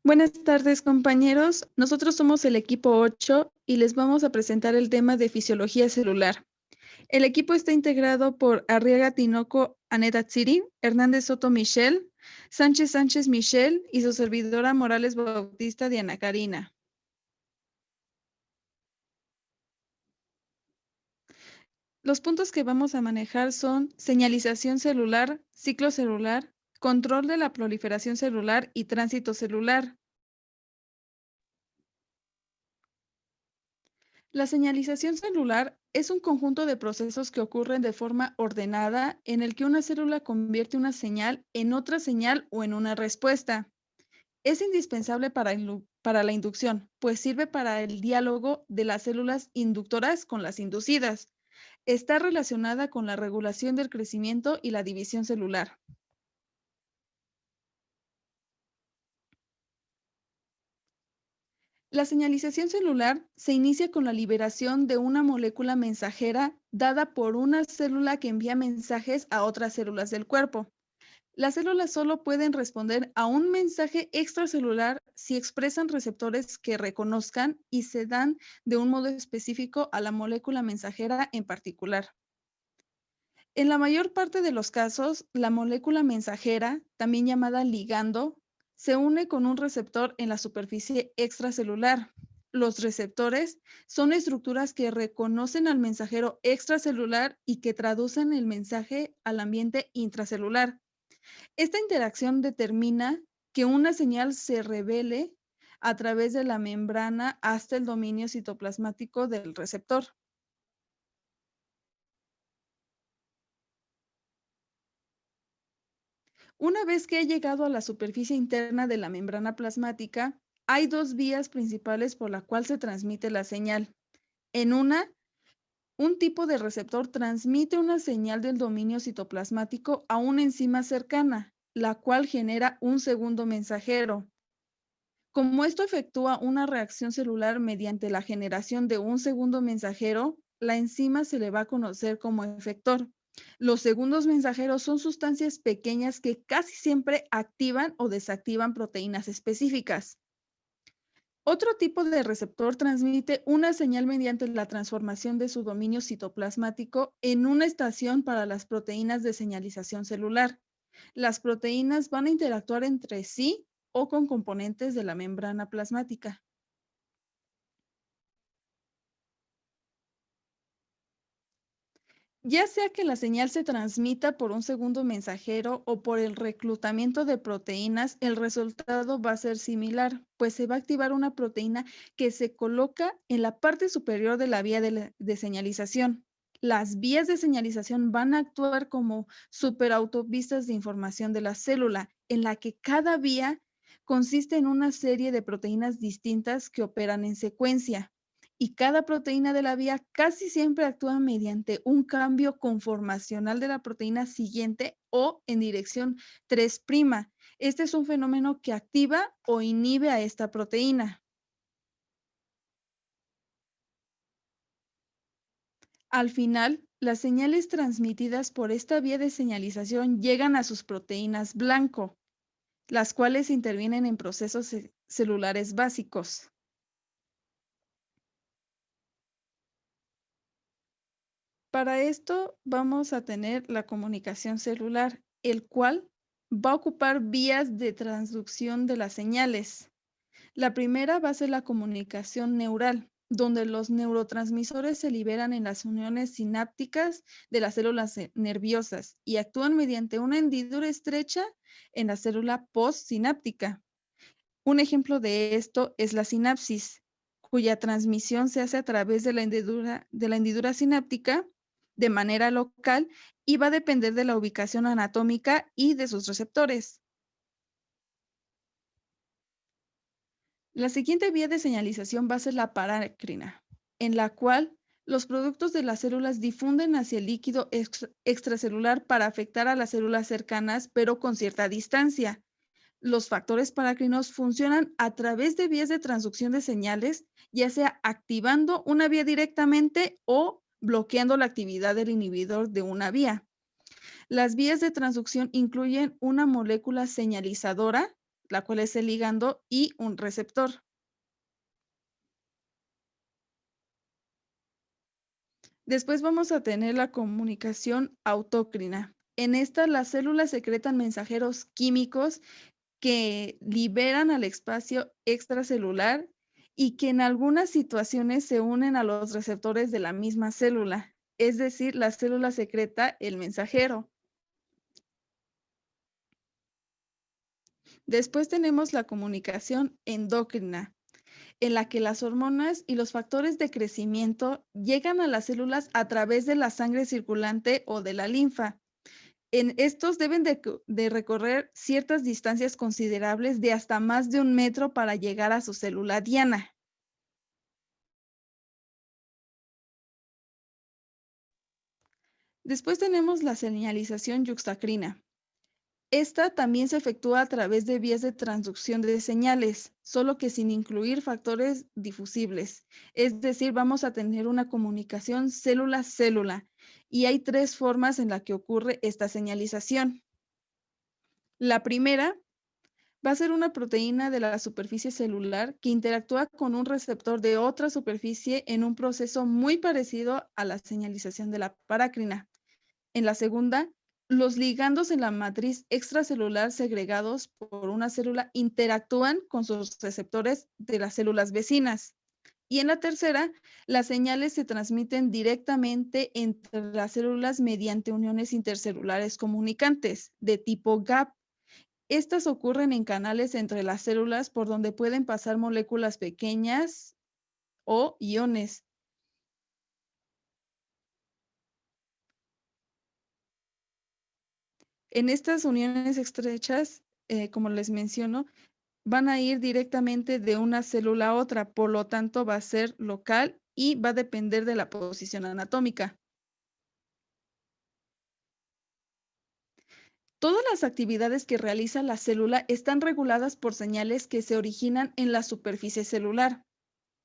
Buenas tardes, compañeros. Nosotros somos el equipo 8 y les vamos a presentar el tema de fisiología celular. El equipo está integrado por Arriaga Tinoco Aneta Tsiri, Hernández Soto Michelle, Sánchez Sánchez Michelle y su servidora Morales Bautista Diana Karina. Los puntos que vamos a manejar son señalización celular, ciclo celular, control de la proliferación celular y tránsito celular. La señalización celular es un conjunto de procesos que ocurren de forma ordenada en el que una célula convierte una señal en otra señal o en una respuesta. Es indispensable para la inducción, pues sirve para el diálogo de las células inductoras con las inducidas. Está relacionada con la regulación del crecimiento y la división celular. La señalización celular se inicia con la liberación de una molécula mensajera dada por una célula que envía mensajes a otras células del cuerpo. Las células solo pueden responder a un mensaje extracelular si expresan receptores que reconozcan y se dan de un modo específico a la molécula mensajera en particular. En la mayor parte de los casos, la molécula mensajera, también llamada ligando, se une con un receptor en la superficie extracelular. Los receptores son estructuras que reconocen al mensajero extracelular y que traducen el mensaje al ambiente intracelular. Esta interacción determina que una señal se revele a través de la membrana hasta el dominio citoplasmático del receptor. Una vez que ha llegado a la superficie interna de la membrana plasmática, hay dos vías principales por la cual se transmite la señal. En una, un tipo de receptor transmite una señal del dominio citoplasmático a una enzima cercana, la cual genera un segundo mensajero. Como esto efectúa una reacción celular mediante la generación de un segundo mensajero, la enzima se le va a conocer como efector. Los segundos mensajeros son sustancias pequeñas que casi siempre activan o desactivan proteínas específicas. Otro tipo de receptor transmite una señal mediante la transformación de su dominio citoplasmático en una estación para las proteínas de señalización celular. Las proteínas van a interactuar entre sí o con componentes de la membrana plasmática. Ya sea que la señal se transmita por un segundo mensajero o por el reclutamiento de proteínas, el resultado va a ser similar, pues se va a activar una proteína que se coloca en la parte superior de la vía de señalización. Las vías de señalización van a actuar como superautopistas de información de la célula, en la que cada vía consiste en una serie de proteínas distintas que operan en secuencia y cada proteína de la vía casi siempre actúa mediante un cambio conformacional de la proteína siguiente o en dirección 3'. Este es un fenómeno que activa o inhibe a esta proteína. Al final, las señales transmitidas por esta vía de señalización llegan a sus proteínas blanco, las cuales intervienen en procesos celulares básicos. Para esto vamos a tener la comunicación celular, el cual va a ocupar vías de transducción de las señales. La primera va a ser la comunicación neural, donde los neurotransmisores se liberan en las uniones sinápticas de las células nerviosas y actúan mediante una hendidura estrecha en la célula postsináptica. Un ejemplo de esto es la sinapsis, cuya transmisión se hace a través de la hendidura sináptica de manera local y va a depender de la ubicación anatómica y de sus receptores. La siguiente vía de señalización va a ser la parácrina, en la cual los productos de las células difunden hacia el líquido extracelular para afectar a las células cercanas, pero con cierta distancia. Los factores parácrinos funcionan a través de vías de transducción de señales, ya sea activando una vía directamente o bloqueando la actividad del inhibidor de una vía. Las vías de transducción incluyen una molécula señalizadora, la cual es el ligando, y un receptor. Después vamos a tener la comunicación autócrina. En esta, las células secretan mensajeros químicos que liberan al espacio extracelular y que en algunas situaciones se unen a los receptores de la misma célula. Es decir, la célula secreta el mensajero. Después tenemos la comunicación endocrina, en la que las hormonas y los factores de crecimiento llegan a las células a través de la sangre circulante o de la linfa. En estos deben de recorrer ciertas distancias considerables de hasta más de 1 metro para llegar a su célula diana. Después tenemos la señalización yuxtacrina. Esta también se efectúa a través de vías de transducción de señales, solo que sin incluir factores difusibles. Es decir, vamos a tener una comunicación célula-célula y hay 3 formas en las que ocurre esta señalización. La primera va a ser una proteína de la superficie celular que interactúa con un receptor de otra superficie en un proceso muy parecido a la señalización de la parácrina. En la segunda, los ligandos en la matriz extracelular segregados por una célula interactúan con sus receptores de las células vecinas. Y en la tercera, las señales se transmiten directamente entre las células mediante uniones intercelulares comunicantes de tipo GAP. Estas ocurren en canales entre las células por donde pueden pasar moléculas pequeñas o iones. En estas uniones estrechas, como les menciono, van a ir directamente de una célula a otra, por lo tanto va a ser local y va a depender de la posición anatómica. Todas las actividades que realiza la célula están reguladas por señales que se originan en la superficie celular.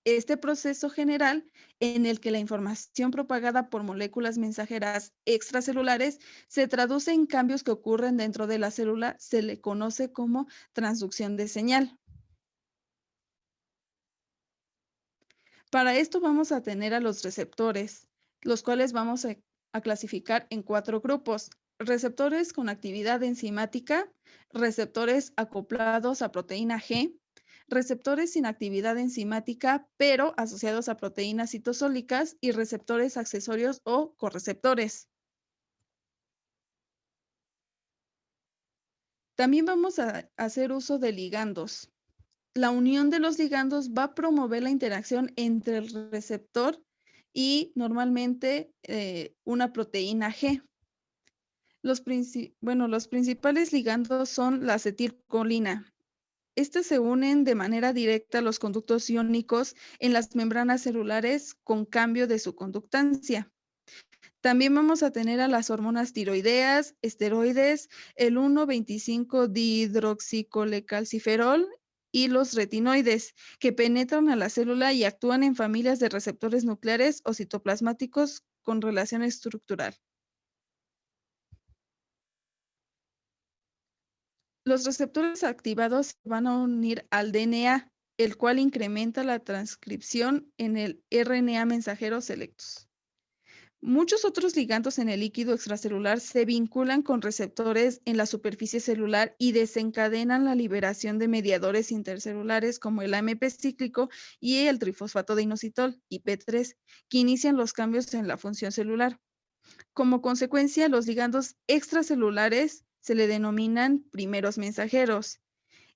Este proceso general, en el que la información propagada por moléculas mensajeras extracelulares se traduce en cambios que ocurren dentro de la célula, se le conoce como transducción de señal. Para esto vamos a tener a los receptores, los cuales vamos a clasificar en 4 grupos: receptores con actividad enzimática, receptores acoplados a proteína G, receptores sin actividad enzimática, pero asociados a proteínas citosólicas, y receptores accesorios o correceptores. También vamos a hacer uso de ligandos. La unión de los ligandos va a promover la interacción entre el receptor y normalmente una proteína G. Los principales ligandos son la acetilcolina. Estas se unen de manera directa a los conductos iónicos en las membranas celulares con cambio de su conductancia. También vamos a tener a las hormonas tiroideas, esteroides, el 1,25-dihidroxicolecalciferol y los retinoides, que penetran a la célula y actúan en familias de receptores nucleares o citoplasmáticos con relación estructural. Los receptores activados se van a unir al DNA, el cual incrementa la transcripción en el RNA mensajeros selectos. Muchos otros ligandos en el líquido extracelular se vinculan con receptores en la superficie celular y desencadenan la liberación de mediadores intercelulares como el AMP cíclico y el trifosfato de inositol, IP3, que inician los cambios en la función celular. Como consecuencia, los ligandos extracelulares se le denominan primeros mensajeros,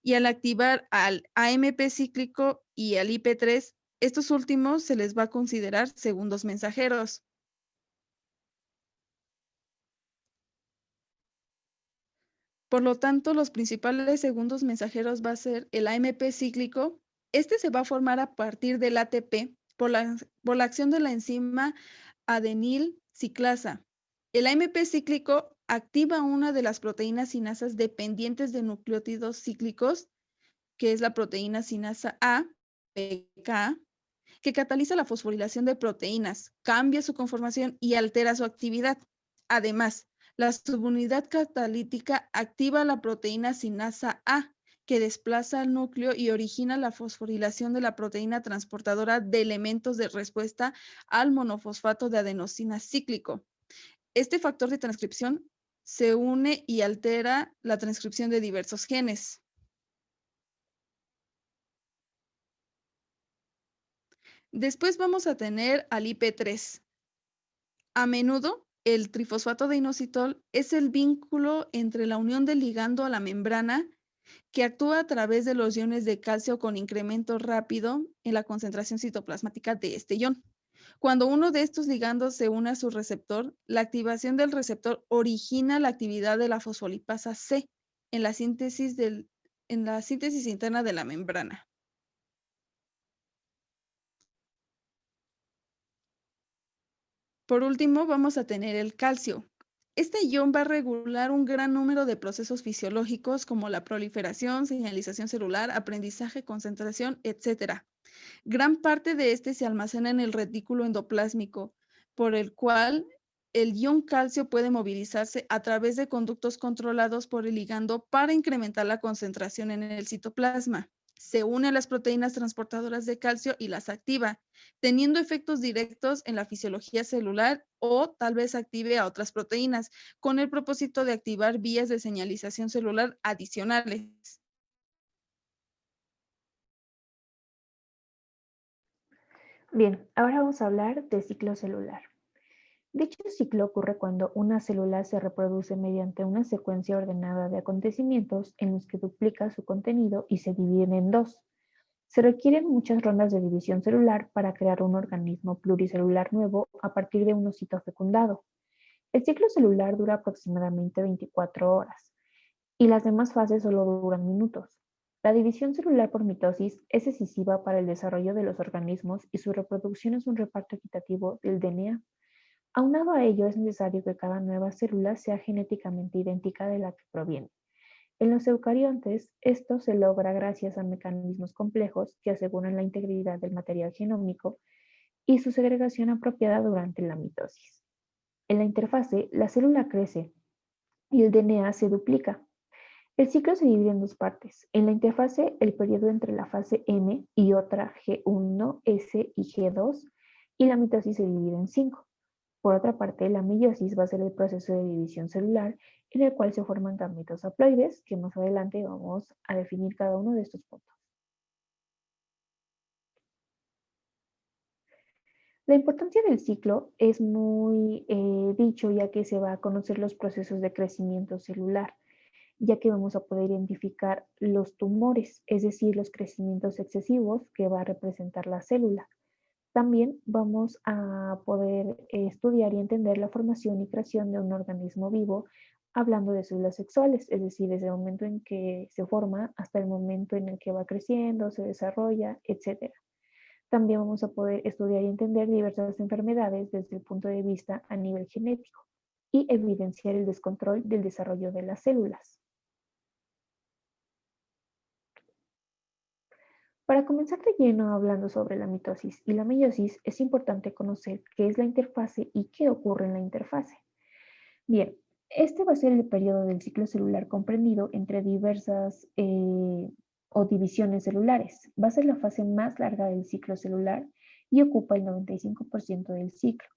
y al activar al AMP cíclico y al IP3, estos últimos se les va a considerar segundos mensajeros. Por lo tanto, los principales segundos mensajeros va a ser el AMP cíclico. Este se va a formar a partir del ATP por la acción de la enzima adenil ciclasa. El AMP cíclico activa una de las proteínas sinasas dependientes de nucleótidos cíclicos, que es la proteína sinasa A, PK, que cataliza la fosforilación de proteínas, cambia su conformación y altera su actividad. Además, la subunidad catalítica activa la proteína sinasa A, que desplaza al núcleo y origina la fosforilación de la proteína transportadora de elementos de respuesta al monofosfato de adenosina cíclico. Este factor de transcripción se une y altera la transcripción de diversos genes. Después vamos a tener al IP3. A menudo, el trifosfato de inositol es el vínculo entre la unión del ligando a la membrana que actúa a través de los iones de calcio con incremento rápido en la concentración citoplasmática de este ion. Cuando uno de estos ligandos se une a su receptor, la activación del receptor origina la actividad de la fosfolipasa C en la síntesis interna de la membrana. Por último, vamos a tener el calcio. Este ion va a regular un gran número de procesos fisiológicos como la proliferación, señalización celular, aprendizaje, concentración, etc. Gran parte de este se almacena en el retículo endoplásmico, por el cual el ion calcio puede movilizarse a través de conductos controlados por el ligando para incrementar la concentración en el citoplasma. Se une a las proteínas transportadoras de calcio y las activa, teniendo efectos directos en la fisiología celular o tal vez active a otras proteínas, con el propósito de activar vías de señalización celular adicionales. Bien, ahora vamos a hablar de ciclo celular. Dicho ciclo ocurre cuando una célula se reproduce mediante una secuencia ordenada de acontecimientos en los que duplica su contenido y se divide en dos. Se requieren muchas rondas de división celular para crear un organismo pluricelular nuevo a partir de un ocito fecundado. El ciclo celular dura aproximadamente 24 horas y las demás fases solo duran minutos. La división celular por mitosis es decisiva para el desarrollo de los organismos y su reproducción es un reparto equitativo del DNA. Aunado a ello, es necesario que cada nueva célula sea genéticamente idéntica de la que proviene. En los eucariontes, esto se logra gracias a mecanismos complejos que aseguran la integridad del material genómico y su segregación apropiada durante la mitosis. En la interfase, la célula crece y el DNA se duplica. El ciclo se divide en dos partes. En la interfase, el periodo entre la fase M y otra G1, S y G2, y la mitosis se divide en 5. Por otra parte, la meiosis va a ser el proceso de división celular en el cual se forman gametos haploides, que más adelante vamos a definir cada uno de estos puntos. La importancia del ciclo es muy dicho ya que se va a conocer los procesos de crecimiento celular, ya que vamos a poder identificar los tumores, es decir, los crecimientos excesivos que va a representar la célula. También vamos a poder estudiar y entender la formación y creación de un organismo vivo, hablando de células sexuales, es decir, desde el momento en que se forma hasta el momento en el que va creciendo, se desarrolla, etc. También vamos a poder estudiar y entender diversas enfermedades desde el punto de vista a nivel genético y evidenciar el descontrol del desarrollo de las células. Para comenzar de lleno hablando sobre la mitosis y la meiosis, es importante conocer qué es la interfase y qué ocurre en la interfase. Bien, este va a ser el periodo del ciclo celular comprendido entre diversas o divisiones celulares. Va a ser la fase más larga del ciclo celular y ocupa el 95% del ciclo.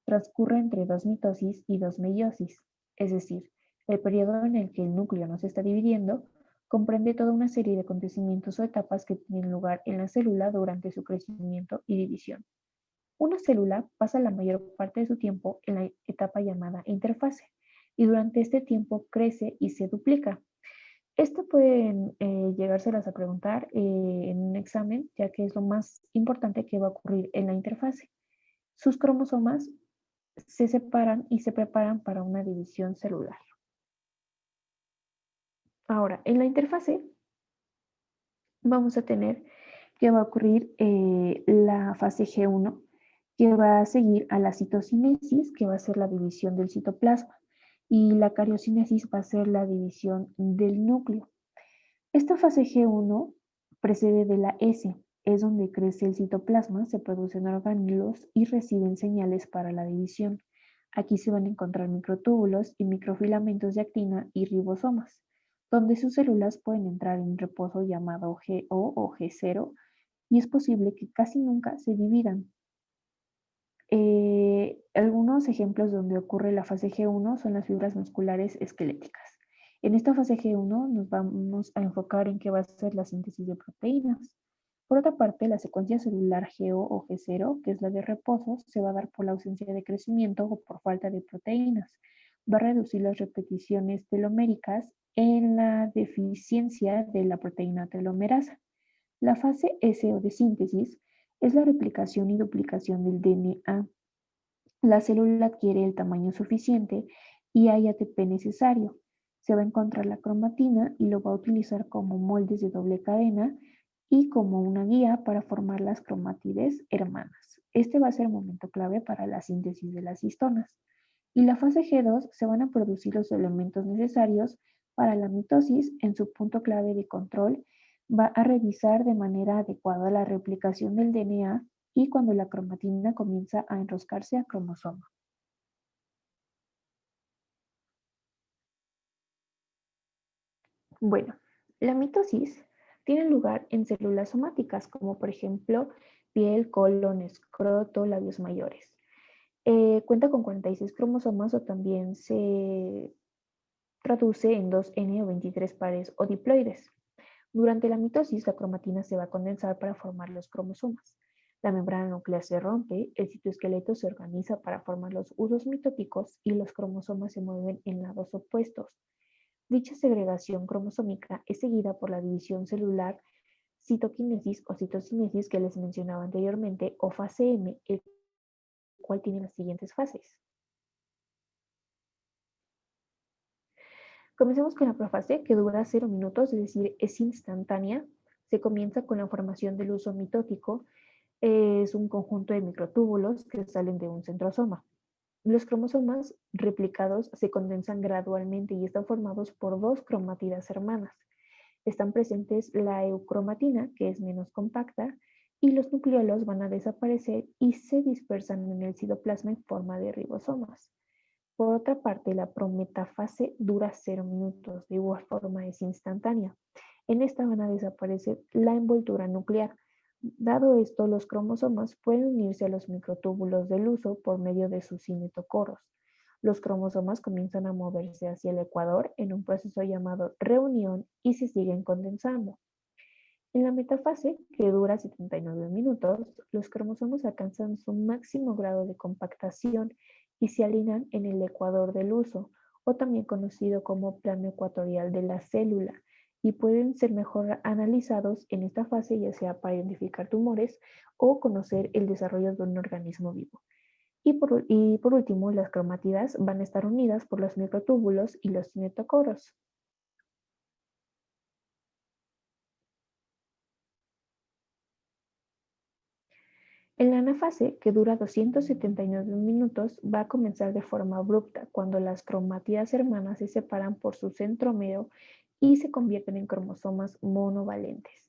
Transcurre entre dos mitosis y dos meiosis, es decir, el periodo en el que el núcleo no se está dividiendo comprende toda una serie de acontecimientos o etapas que tienen lugar en la célula durante su crecimiento y división. Una célula pasa la mayor parte de su tiempo en la etapa llamada interfase y durante este tiempo crece y se duplica. Esto pueden llegárselas a preguntar en un examen, ya que es lo más importante que va a ocurrir en la interfase. Sus cromosomas se separan y se preparan para una división celular. Ahora, en la interfase vamos a tener que va a ocurrir la fase G1, que va a seguir a la citocinesis, que va a ser la división del citoplasma, y la cariocinesis va a ser la división del núcleo. Esta fase G1 precede de la S, es donde crece el citoplasma, se producen orgánulos y reciben señales para la división. Aquí se van a encontrar microtúbulos y microfilamentos de actina y ribosomas. donde sus células pueden entrar en reposo llamado GO o G0 y es posible que casi nunca se dividan. Algunos ejemplos donde ocurre la fase G1 son las fibras musculares esqueléticas. En esta fase G1 nos vamos a enfocar en qué va a ser la síntesis de proteínas. Por otra parte, la secuencia celular GO o G0, que es la de reposo, se va a dar por la ausencia de crecimiento o por falta de proteínas. Va a reducir las repeticiones teloméricas en la deficiencia de la proteína telomerasa. La fase S o de síntesis es la replicación y duplicación del DNA. La célula adquiere el tamaño suficiente y hay ATP necesario. Se va a encontrar la cromatina y lo va a utilizar como moldes de doble cadena y como una guía para formar las cromátides hermanas. Este va a ser el momento clave para la síntesis de las histonas. Y la fase G2 se van a producir los elementos necesarios para la mitosis en su punto clave de control. Va a revisar de manera adecuada la replicación del DNA y cuando la cromatina comienza a enroscarse a cromosoma. Bueno, la mitosis tiene lugar en células somáticas, como por ejemplo piel, colon, escroto, labios mayores. Cuenta con 46 cromosomas o también se traduce en 2N o 23 pares o diploides. Durante la mitosis, la cromatina se va a condensar para formar los cromosomas. La membrana nuclear se rompe, el citoesqueleto se organiza para formar los usos mitóticos y los cromosomas se mueven en lados opuestos. Dicha segregación cromosómica es seguida por la división celular, citoquinesis o citocinesis que les mencionaba anteriormente, o fase M, el cual tiene las siguientes fases. Comencemos con la profase, que dura 0 minutos, es decir, es instantánea. Se comienza con la formación del uso mitótico. Es un conjunto de microtúbulos que salen de un centrosoma. Los cromosomas replicados se condensan gradualmente y están formados por dos cromátidas hermanas. Están presentes la eucromatina, que es menos compacta, y los nucleolos van a desaparecer y se dispersan en el citoplasma en forma de ribosomas. Por otra parte, la prometafase dura 0 minutos, de igual forma es instantánea. En esta van a desaparecer la envoltura nuclear. Dado esto, los cromosomas pueden unirse a los microtúbulos del uso por medio de sus cinetocoros. Los cromosomas comienzan a moverse hacia el ecuador en un proceso llamado reunión y se siguen condensando. En la metafase, que dura 79 minutos, los cromosomas alcanzan su máximo grado de compactación y se alinean en el ecuador del uso, o también conocido como plano ecuatorial de la célula, y pueden ser mejor analizados en esta fase, ya sea para identificar tumores o conocer el desarrollo de un organismo vivo. Y por último, las cromátidas van a estar unidas por los microtúbulos y los cinetocoros. En la anafase, que dura 279 minutos, va a comenzar de forma abrupta cuando las cromátidas hermanas se separan por su centrómero y se convierten en cromosomas monovalentes,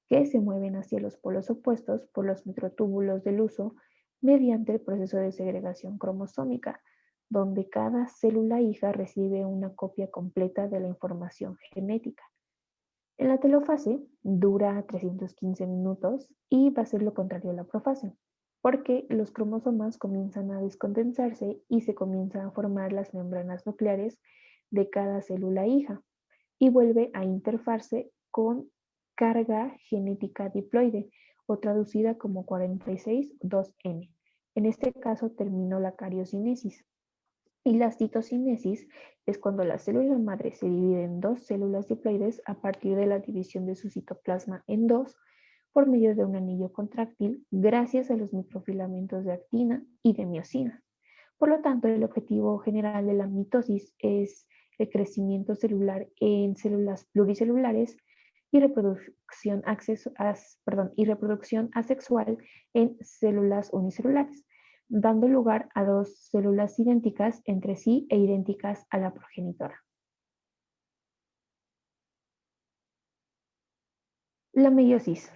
que se mueven hacia los polos opuestos por los microtúbulos del uso mediante el proceso de segregación cromosómica, donde cada célula hija recibe una copia completa de la información genética. En la telofase dura 315 minutos y va a ser lo contrario a la profase, porque los cromosomas comienzan a descondensarse y se comienzan a formar las membranas nucleares de cada célula hija y vuelve a interfarse con carga genética diploide o traducida como 46-2N. En este caso terminó la cariocinesis. Y la citocinesis es cuando la célula madre se divide en dos células diploides a partir de la división de su citoplasma en dos por medio de un anillo contráctil gracias a los microfilamentos de actina y de miosina. Por lo tanto, el objetivo general de la mitosis es el crecimiento celular en células pluricelulares y reproducción asexual en células unicelulares, dando lugar a dos células idénticas entre sí e idénticas a la progenitora. La meiosis.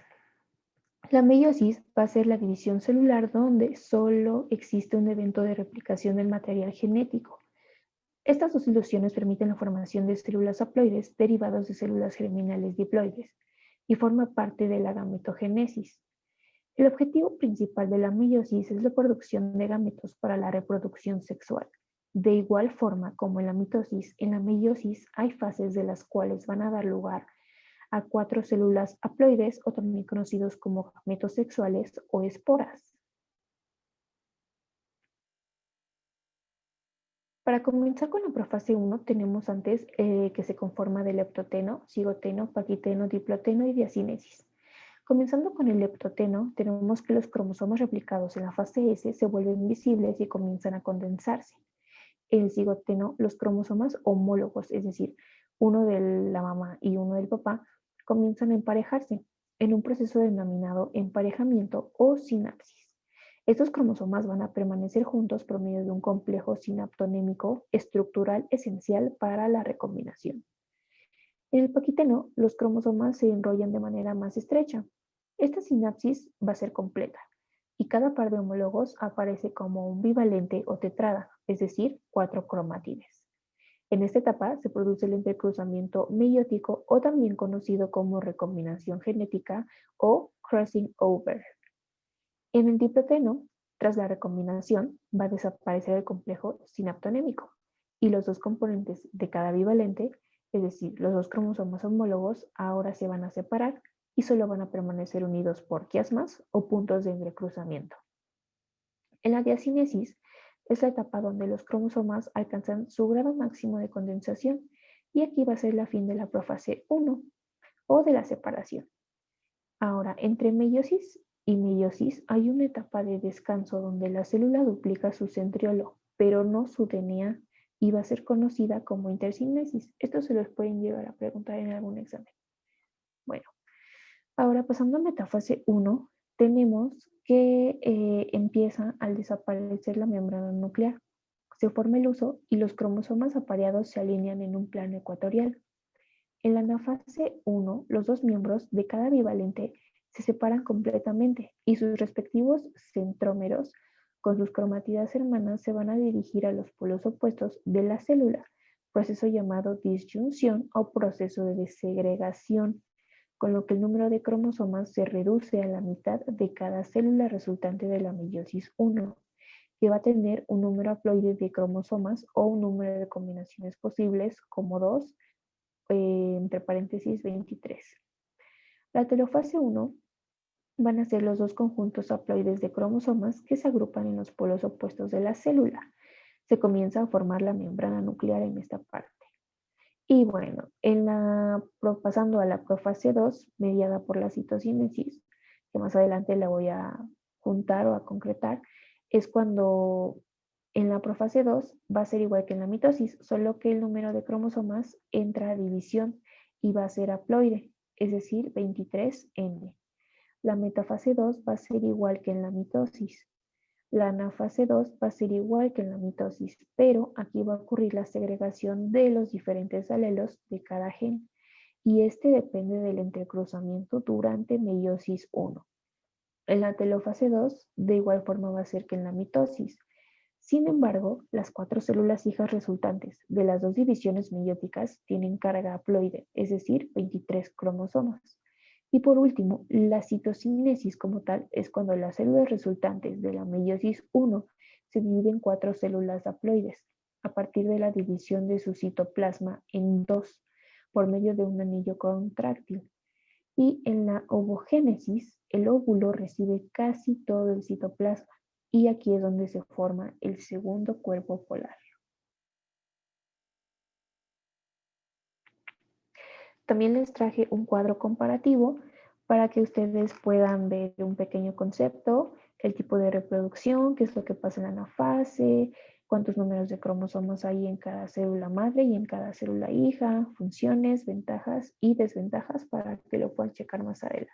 La meiosis va a ser la división celular donde solo existe un evento de replicación del material genético. Estas dos ilusiones permiten la formación de células haploides derivados de células germinales diploides y forma parte de la gametogénesis. El objetivo principal de la meiosis es la producción de gametos para la reproducción sexual. De igual forma como en la mitosis, en la meiosis hay fases de las cuales van a dar lugar a 4 células haploides o también conocidos como gametos sexuales o esporas. Para comenzar con la profase 1 tenemos antes que se conforma de leptoteno, cigoteno, paquiteno, diploteno y diacinesis. Comenzando con el leptoteno, tenemos que los cromosomas replicados en la fase S se vuelven visibles y comienzan a condensarse. En el cigoteno, los cromosomas homólogos, es decir, uno de la mamá y uno del papá, comienzan a emparejarse en un proceso denominado emparejamiento o sinapsis. Estos cromosomas van a permanecer juntos por medio de un complejo sinaptonémico estructural esencial para la recombinación. En el paquiteno, los cromosomas se enrollan de manera más estrecha. Esta sinapsis va a ser completa y cada par de homólogos aparece como un bivalente o tetrada, es decir, 4 cromátides. En esta etapa se produce el intercruzamiento meiótico o también conocido como recombinación genética o crossing over. En el diploteno, tras la recombinación, va a desaparecer el complejo sinaptonémico y los dos componentes de cada bivalente, es decir, los dos cromosomas homólogos, ahora se van a separar y solo van a permanecer unidos por quiasmas o puntos de entrecruzamiento. En la diacinesis es la etapa donde los cromosomas alcanzan su grado máximo de condensación y aquí va a ser la fin de la profase 1 o de la separación. Ahora, entre meiosis y meiosis hay una etapa de descanso donde la célula duplica su centriolo, pero no su DNA, y va a ser conocida como intercinesis. Esto se los pueden llegar a preguntar en algún examen. Bueno, ahora pasando a metafase 1, tenemos que empieza al desaparecer la membrana nuclear. Se forma el huso y los cromosomas apareados se alinean en un plano ecuatorial. En la anafase 1, los dos miembros de cada bivalente se separan completamente y sus respectivos centrómeros con sus cromátidas hermanas se van a dirigir a los polos opuestos de la célula, proceso llamado disyunción o proceso de desegregación, con lo que el número de cromosomas se reduce a la mitad de cada célula resultante de la meiosis 1, que va a tener un número haploide de cromosomas o un número de combinaciones posibles como 2, entre paréntesis 23. La telofase 1 van a ser los dos conjuntos haploides de cromosomas que se agrupan en los polos opuestos de la célula. Se comienza a formar la membrana nuclear en esta parte. Y bueno, pasando a la profase 2, mediada por la citocinesis, que más adelante la voy a juntar o a concretar, es cuando en la profase 2 va a ser igual que en la mitosis, solo que el número de cromosomas entra a división y va a ser haploide, es decir, 23N. La metafase 2 va a ser igual que en la mitosis. La anafase 2 va a ser igual que en la mitosis, pero aquí va a ocurrir la segregación de los diferentes alelos de cada gen, y este depende del entrecruzamiento durante meiosis 1. En la telofase 2, de igual forma va a ser que en la mitosis. Sin embargo, las 4 células hijas resultantes de las dos divisiones meióticas tienen carga haploide, es decir, 23 cromosomas. Y por último, la citocinesis como tal es cuando las células resultantes de la meiosis 1 se dividen en 4 células haploides a partir de la división de su citoplasma en 2 por medio de un anillo contráctil. Y en la ovogénesis, el óvulo recibe casi todo el citoplasma y aquí es donde se forma el segundo cuerpo polar. También les traje un cuadro comparativo para que ustedes puedan ver un pequeño concepto, el tipo de reproducción, qué es lo que pasa en la anafase, cuántos números de cromosomas hay en cada célula madre y en cada célula hija, funciones, ventajas y desventajas para que lo puedan checar más adelante.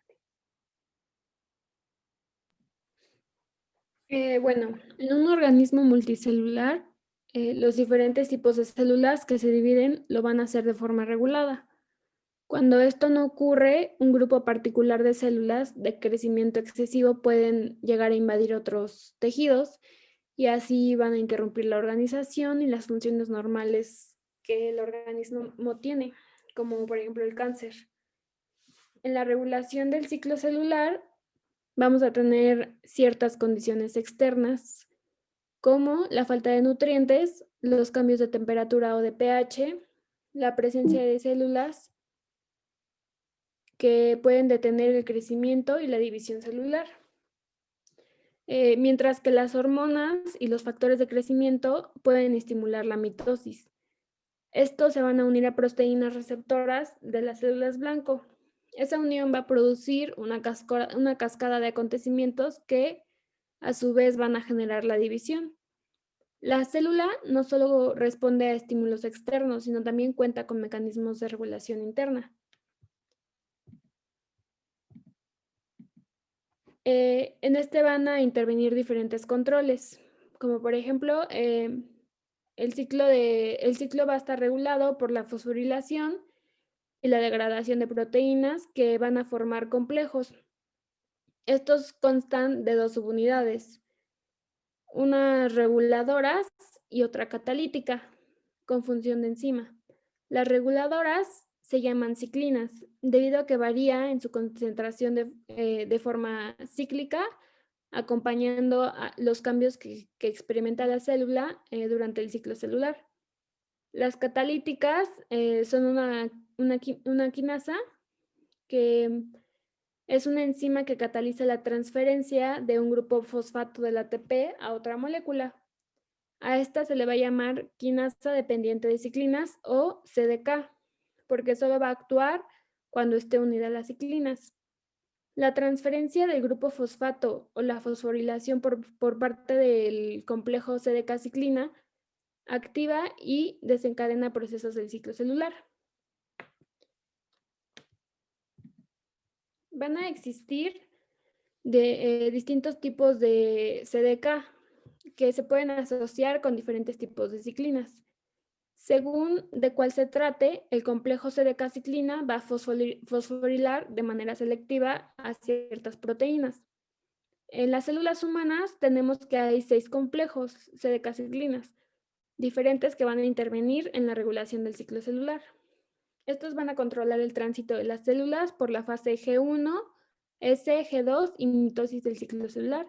Bueno, en un organismo multicelular, los diferentes tipos de células que se dividen lo van a hacer de forma regulada. Cuando esto no ocurre, un grupo particular de células de crecimiento excesivo pueden llegar a invadir otros tejidos y así van a interrumpir la organización y las funciones normales que el organismo tiene, como por ejemplo el cáncer. En la regulación del ciclo celular vamos a tener ciertas condiciones externas, como la falta de nutrientes, los cambios de temperatura o de pH, la presencia de células que pueden detener el crecimiento y la división celular. Mientras que las hormonas y los factores de crecimiento pueden estimular la mitosis. Estos se van a unir a proteínas receptoras de las células blanco. Esa unión va a producir una cascada de acontecimientos que a su vez van a generar la división. La célula no solo responde a estímulos externos, sino también cuenta con mecanismos de regulación interna. En este van a intervenir diferentes controles, como por ejemplo, el ciclo va a estar regulado por la fosforilación y la degradación de proteínas que van a formar complejos. Estos constan de dos subunidades, unas reguladoras y otra catalítica, con función de enzima. Las reguladoras se llaman ciclinas, debido a que varía en su concentración de forma cíclica, acompañando a los cambios que experimenta la célula durante el ciclo celular. Las catalíticas son una quinasa que es una enzima que cataliza la transferencia de un grupo fosfato del ATP a otra molécula. A esta se le va a llamar quinasa dependiente de ciclinas o CDK, porque solo va a actuar cuando esté unida a las ciclinas. La transferencia del grupo fosfato o la fosforilación por parte del complejo CDK-ciclina activa y desencadena procesos del ciclo celular. Van a existir distintos tipos de CDK que se pueden asociar con diferentes tipos de ciclinas. Según de cuál se trate, el complejo CDK-ciclina va a fosforilar de manera selectiva a ciertas proteínas. En las células humanas tenemos que hay 6 complejos CDK-ciclinas diferentes que van a intervenir en la regulación del ciclo celular. Estos van a controlar el tránsito de las células por la fase G1, S, G2 y mitosis del ciclo celular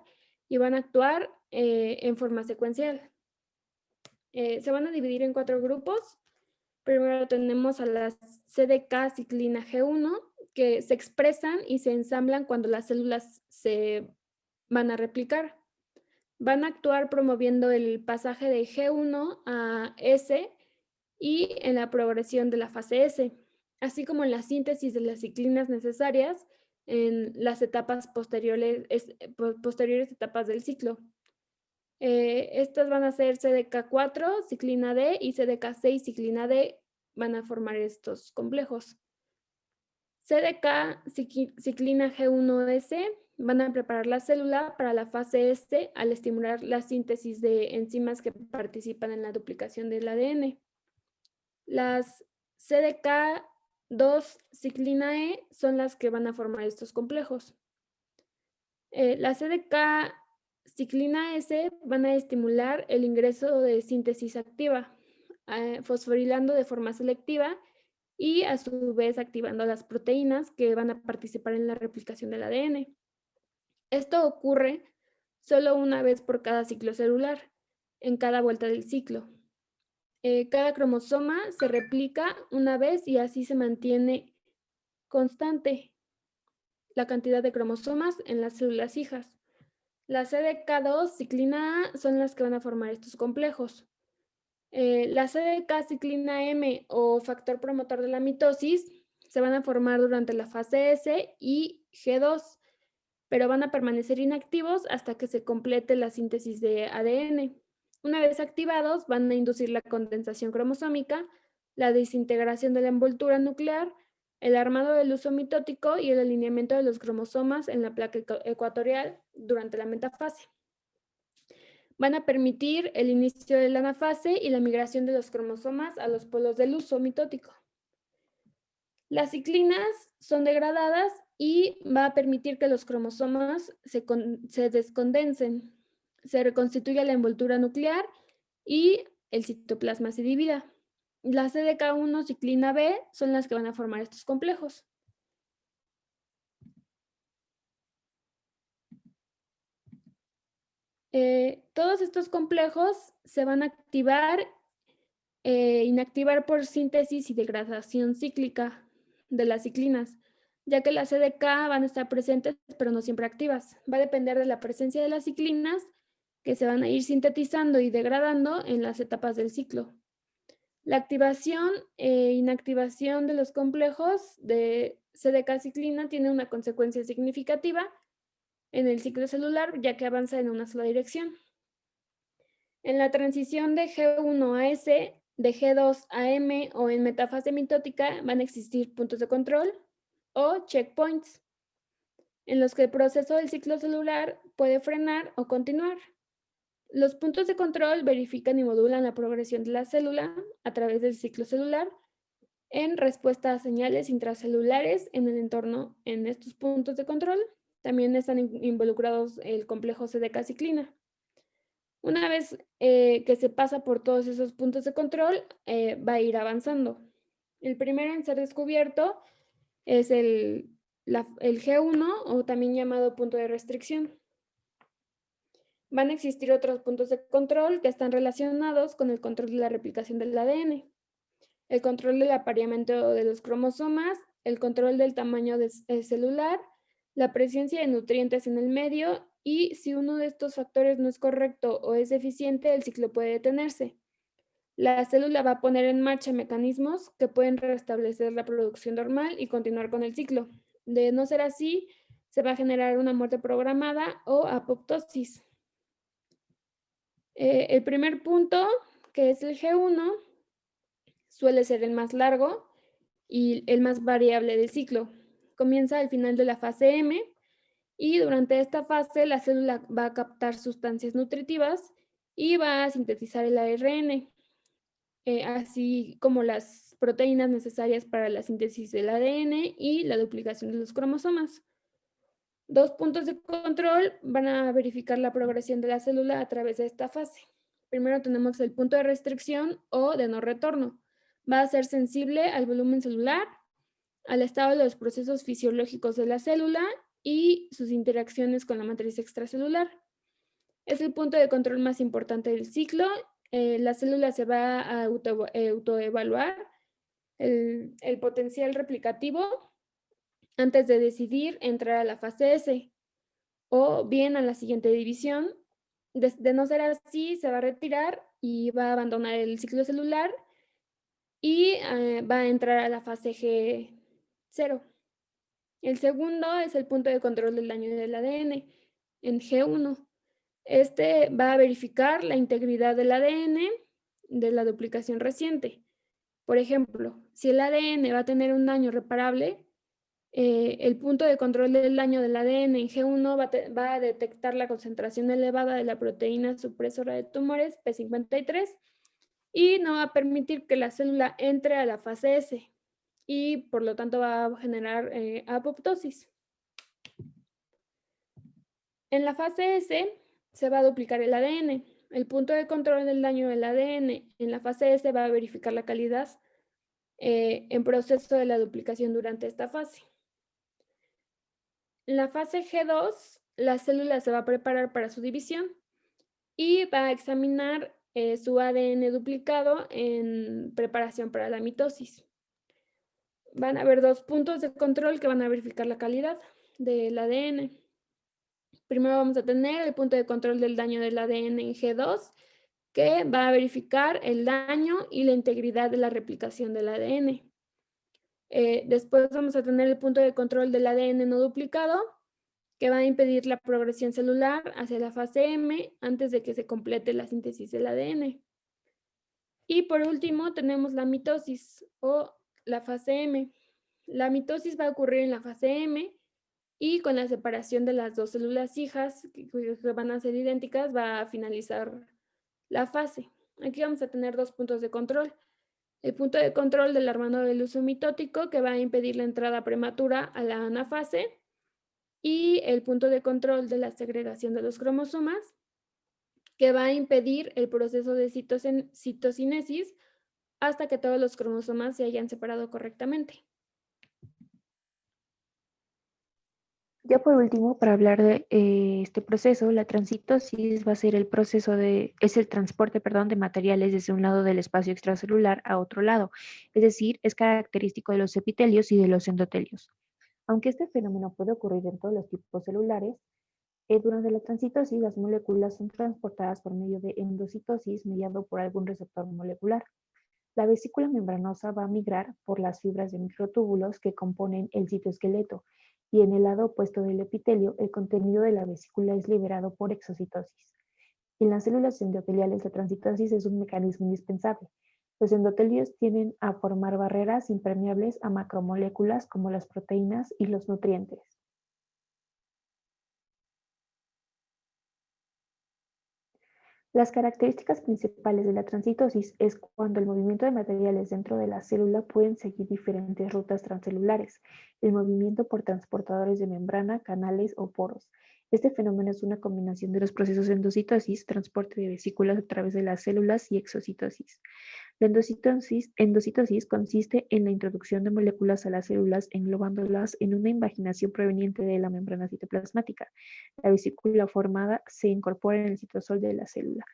y van a actuar en forma secuencial. Se van a dividir en 4 grupos. Primero tenemos a las CDK ciclina G1 que se expresan y se ensamblan cuando las células se van a replicar. Van a actuar promoviendo el pasaje de G1 a S y en la progresión de la fase S, así como en la síntesis de las ciclinas necesarias en las etapas posteriores etapas del ciclo. Estas van a ser CDK4, ciclina D y CDK6, ciclina D, van a formar estos complejos. CDK, ciclina G1S, van a preparar la célula para la fase S al estimular la síntesis de enzimas que participan en la duplicación del ADN. Las CDK2, ciclina E, son las que van a formar estos complejos. La CDK ciclina S van a estimular el ingreso de síntesis activa, fosforilando de forma selectiva y a su vez activando las proteínas que van a participar en la replicación del ADN. Esto ocurre solo una vez por cada ciclo celular, en cada vuelta del ciclo. Cada cromosoma se replica una vez y así se mantiene constante la cantidad de cromosomas en las células hijas. Las CDK2, ciclina A, son las que van a formar estos complejos. La CDK ciclina M o factor promotor de la mitosis se van a formar durante la fase S y G2, pero van a permanecer inactivos hasta que se complete la síntesis de ADN. Una vez activados, van a inducir la condensación cromosómica, la desintegración de la envoltura nuclear, el armado del uso mitótico y el alineamiento de los cromosomas en la placa ecuatorial durante la metafase. Van a permitir el inicio de la anafase y la migración de los cromosomas a los polos del uso mitótico. Las ciclinas son degradadas y va a permitir que los cromosomas se descondensen. se reconstituya la envoltura nuclear y el citoplasma se divida. La CDK1 ciclina B son las que van a formar estos complejos. Todos estos complejos se van a activar inactivar por síntesis y degradación cíclica de las ciclinas, ya que las CDK van a estar presentes pero no siempre activas. Va a depender de la presencia de las ciclinas que se van a ir sintetizando y degradando en las etapas del ciclo. La activación e inactivación de los complejos de CDK-ciclina tiene una consecuencia significativa en el ciclo celular, ya que avanza en una sola dirección. En la transición de G1 a S, de G2 a M o en metafase mitótica van a existir puntos de control o checkpoints, en los que el proceso del ciclo celular puede frenar o continuar. Los puntos de control verifican y modulan la progresión de la célula a través del ciclo celular en respuesta a señales intracelulares en el entorno. En estos puntos de control también están involucrados el complejo CDK-ciclina. Una vez que se pasa por todos esos puntos de control, va a ir avanzando. El primero en ser descubierto es el G1 o también llamado punto de restricción. Van a existir otros puntos de control que están relacionados con el control de la replicación del ADN, el control del apareamiento de los cromosomas, el control del tamaño celular, la presencia de nutrientes en el medio y si uno de estos factores no es correcto o es deficiente, el ciclo puede detenerse. La célula va a poner en marcha mecanismos que pueden restablecer la producción normal y continuar con el ciclo. De no ser así, se va a generar una muerte programada o apoptosis. El primer punto, que es el G1, suele ser el más largo y el más variable del ciclo. Comienza al final de la fase M y durante esta fase la célula va a captar sustancias nutritivas y va a sintetizar el ARN, así como las proteínas necesarias para la síntesis del ADN y la duplicación de los cromosomas. Dos puntos de control van a verificar la progresión de la célula a través de esta fase. Primero tenemos el punto de restricción o de no retorno. Va a ser sensible al volumen celular, al estado de los procesos fisiológicos de la célula y sus interacciones con la matriz extracelular. Es el punto de control más importante del ciclo. La célula se va a autoevaluar el potencial replicativo antes de decidir entrar a la fase S o bien a la siguiente división. De no ser así, se va a retirar y va a abandonar el ciclo celular y va a entrar a la fase G0. El segundo es el punto de control del daño del ADN en G1. Este va a verificar la integridad del ADN de la duplicación reciente. Por ejemplo, si el ADN va a tener un daño reparable, el punto de control del daño del ADN en G1 va a detectar la concentración elevada de la proteína supresora de tumores P53 y no va a permitir que la célula entre a la fase S y por lo tanto va a generar apoptosis. En la fase S se va a duplicar el ADN. El punto de control del daño del ADN en la fase S va a verificar la calidad en proceso de la duplicación durante esta fase. En la fase G2, la célula se va a preparar para su división y va a examinar su ADN duplicado en preparación para la mitosis. Van a haber dos puntos de control que van a verificar la calidad del ADN. Primero vamos a tener el punto de control del daño del ADN en G2, que va a verificar el daño y la integridad de la replicación del ADN. Después vamos a tener el punto de control del ADN no duplicado, que va a impedir la progresión celular hacia la fase M antes de que se complete la síntesis del ADN. Y por último tenemos la mitosis o la fase M. La mitosis va a ocurrir en la fase M y con la separación de las dos células hijas que van a ser idénticas va a finalizar la fase. Aquí vamos a tener dos puntos de control. El punto de control del hermano del uso mitótico que va a impedir la entrada prematura a la anafase y el punto de control de la segregación de los cromosomas que va a impedir el proceso de citocinesis hasta que todos los cromosomas se hayan separado correctamente. Ya por último, para hablar de este proceso, la transitosis va a ser es el transporte, perdón, de materiales desde un lado del espacio extracelular a otro lado, es decir, es característico de los epitelios y de los endotelios. Aunque este fenómeno puede ocurrir en todos los tipos celulares, durante la transitosis las moléculas son transportadas por medio de endocitosis mediado por algún receptor molecular. La vesícula membranosa va a migrar por las fibras de microtúbulos que componen el citoesqueleto y en el lado opuesto del epitelio el contenido de la vesícula es liberado por exocitosis. En las células endoteliales la transitosis es un mecanismo indispensable. Los endotelios tienden a formar barreras impermeables a macromoléculas como las proteínas y los nutrientes. Las características principales de la transitosis es cuando el movimiento de materiales dentro de la célula pueden seguir diferentes rutas transcelulares, el movimiento por transportadores de membrana, canales o poros. Este fenómeno es una combinación de los procesos de endocitosis, transporte de vesículas a través de las células y exocitosis. La endocitosis consiste en la introducción de moléculas a las células englobándolas en una invaginación proveniente de la membrana citoplasmática. La vesícula formada se incorpora en el citosol de la célula.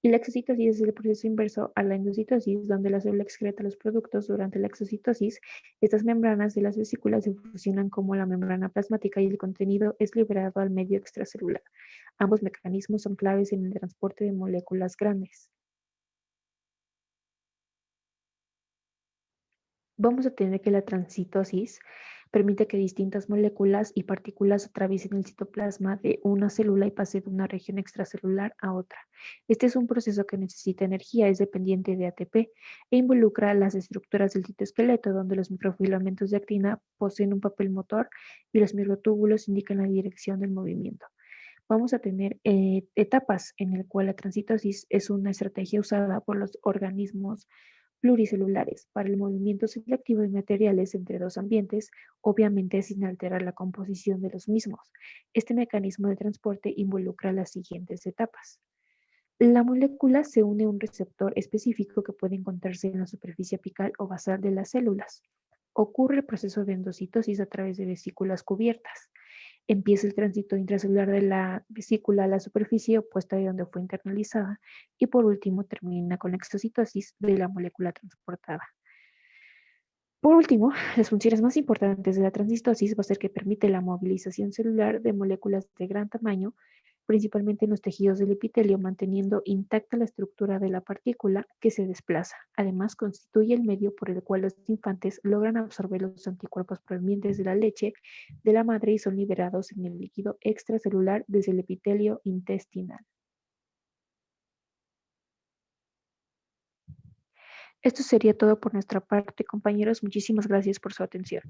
Y la exocitosis es el proceso inverso a la endocitosis, donde la célula excreta los productos. Durante la exocitosis, estas membranas de las vesículas se fusionan como la membrana plasmática y el contenido es liberado al medio extracelular. Ambos mecanismos son claves en el transporte de moléculas grandes. Vamos a tener que la transitosis permite que distintas moléculas y partículas atraviesen el citoplasma de una célula y pasen de una región extracelular a otra. Este es un proceso que necesita energía, es dependiente de ATP e involucra las estructuras del citoesqueleto, donde los microfilamentos de actina poseen un papel motor y los microtúbulos indican la dirección del movimiento. Vamos a tener etapas en el cual la transitosis es una estrategia usada por los organismos pluricelulares para el movimiento selectivo de materiales entre dos ambientes, obviamente sin alterar la composición de los mismos. Este mecanismo de transporte involucra las siguientes etapas. La molécula se une a un receptor específico que puede encontrarse en la superficie apical o basal de las células. Ocurre el proceso de endocitosis a través de vesículas cubiertas. Empieza el tránsito intracelular de la vesícula a la superficie opuesta de donde fue internalizada y por último termina con la exocitosis de la molécula transportada. Por último, las funciones más importantes de la transistosis va a ser que permite la movilización celular de moléculas de gran tamaño, principalmente en los tejidos del epitelio, manteniendo intacta la estructura de la partícula que se desplaza. Además, constituye el medio por el cual los infantes logran absorber los anticuerpos provenientes de la leche de la madre y son liberados en el líquido extracelular desde el epitelio intestinal. Esto sería todo por nuestra parte, compañeros. Muchísimas gracias por su atención.